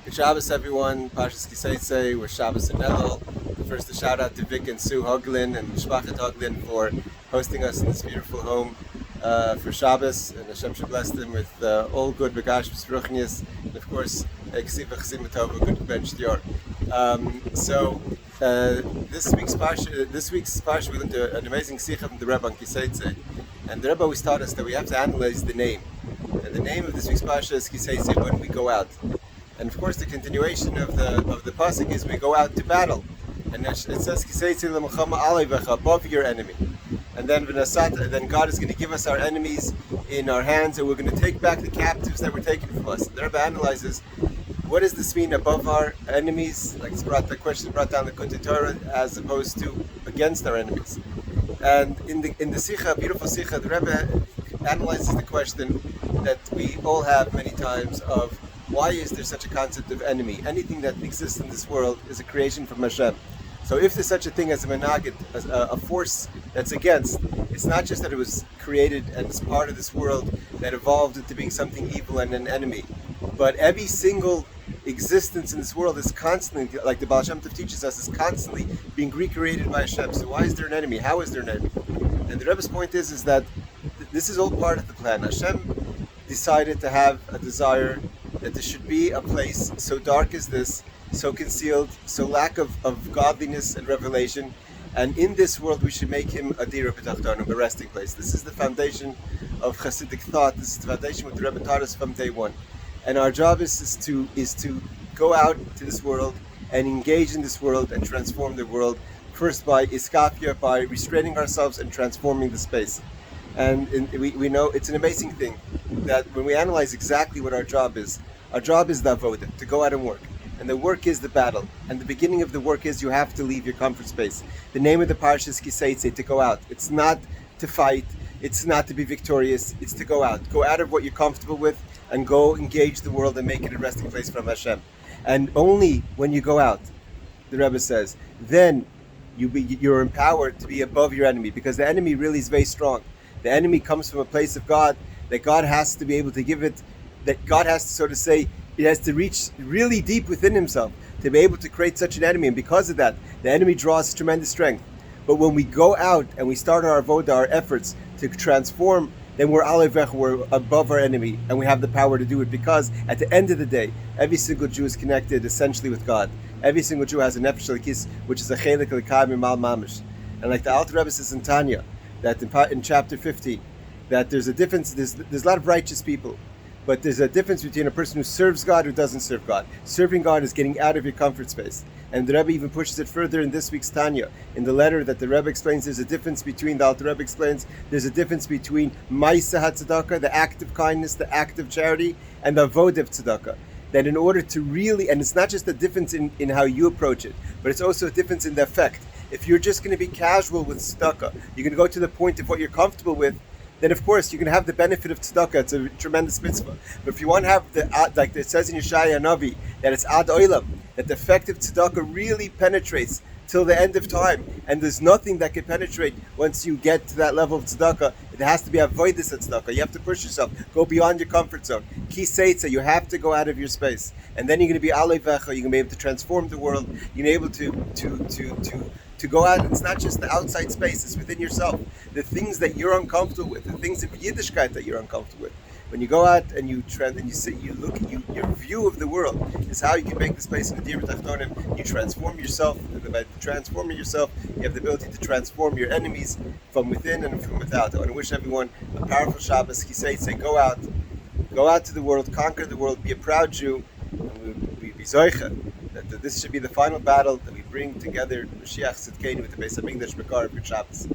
Good Shabbos, everyone. Parshas Teitzei, we're Shabbos and Elul. First, a shout out to Vic and Sue Huglin and Mishpachet Huglin for hosting us in this beautiful home for Shabbos. And Hashem should bless them with all good vechasima ruchnius, and of course, Kasiva, vechasima, tova, good bench dior. This week's Parsha, we learned an amazing sikha from the Rebbe on Teitzei, and the Rebbe always taught us that we have to analyze the name. And the name of this week's Parsha is Teitzei, when we go out. And of course, the continuation of the pasuk is we go out to battle, and it says Teitzei l'milchama alei above your enemy. And then God is going to give us our enemies in our hands, and we're going to take back the captives that were taken from us. And the Rebbe analyzes, what does this mean above our enemies? Like the question brought down the Kuntei Torah, as opposed to against our enemies. And in the Sikha, beautiful Sikha, the Rebbe analyzes the question that we all have many times of why is there such a concept of enemy? Anything that exists in this world is a creation from Hashem. So if there's such a thing as a menagid, as a force that's against, it's not just that it was created and it's part of this world that evolved into being something evil and an enemy, but every single existence in this world is constantly, like the Baal Shem Tov teaches us, is constantly being recreated by Hashem. So why is there an enemy? How is there an enemy? And the Rebbe's point is that this is all part of the plan. Hashem decided to have a desire that there should be a place so dark as this, so concealed, so lack of godliness and revelation, and in this world we should make him a dira b'tachtonim, a resting place. This is the foundation of Hasidic thought. This is the foundation what the Rebbe taught us from day one. And our job is to go out to this world and engage in this world and transform the world, first by iskafia, by restraining ourselves and transforming the space. And we know it's an amazing thing that when we analyze exactly what our job is the avoda, to go out and work. And the work is the battle. And the beginning of the work is you have to leave your comfort space. The name of the parsha is Teitzei, to go out. It's not to fight. It's not to be victorious. It's to go out. Go out of what you're comfortable with and go engage the world and make it a resting place from Hashem. And only when you go out, the Rebbe says, then you're empowered to be above your enemy, because the enemy really is very strong. The enemy comes from a place of God, that God has to be able to give it, that God has to, so to say, it has to reach really deep within himself to be able to create such an enemy. And because of that, the enemy draws tremendous strength. But when we go out and we start our avoda, our efforts to transform, then we're alevech, we're above our enemy, and we have the power to do it, because at the end of the day, every single Jew is connected essentially with God. Every single Jew has a nefesh elikis, which is a chelik elikayim mal mamish. And like the Alter Rebbe says in Tanya, that in chapter 50, that there's a difference, there's a lot of righteous people, but there's a difference between a person who serves God who doesn't serve God. Serving God is getting out of your comfort space. And the Rebbe even pushes it further in this week's Tanya. In the letter that the Rebbe explains, there's a difference between, the Alter Rebbe explains, there's a difference between Ma'aseh HaTzedakah, the act of kindness, the act of charity, and the Avodah of Tzedakah. That in order to really, and it's not just a difference in how you approach it, but it's also a difference in the effect. If you're just going to be casual with tzedakah, you're going to go to the point of what you're comfortable with, then of course you're going to have the benefit of tzedakah. It's a tremendous mitzvah. But if you want to have the, like it says in Yeshaya Navi, that it's ad oilam, that the effect of tzedakah really penetrates till the end of time, and there's nothing that can penetrate once you get to that level of tzedakah. It has to be avoidance of tzedakah. You have to push yourself, go beyond your comfort zone. Teitzei, you have to go out of your space, and then you're going to be alevecha. You're going to be able to transform the world. You're going to be able to go out. It's not just the outside space; it's within yourself. The things that you're uncomfortable with, the things of Yiddishkeit that you're uncomfortable with. When you go out and you sit, you look, your view of the world is how you can make this place in the Dira B'tachtonim. You transform yourself, and by transforming yourself, you have the ability to transform your enemies from within and from without. I want to wish everyone a powerful Shabbos. Teitzei, go out to the world, conquer the world, be a proud Jew, and we be zoicha. That this should be the final battle that we bring together Mashiach Tzidkeinu with the Beis HaMikdash Bekar of Shabbos.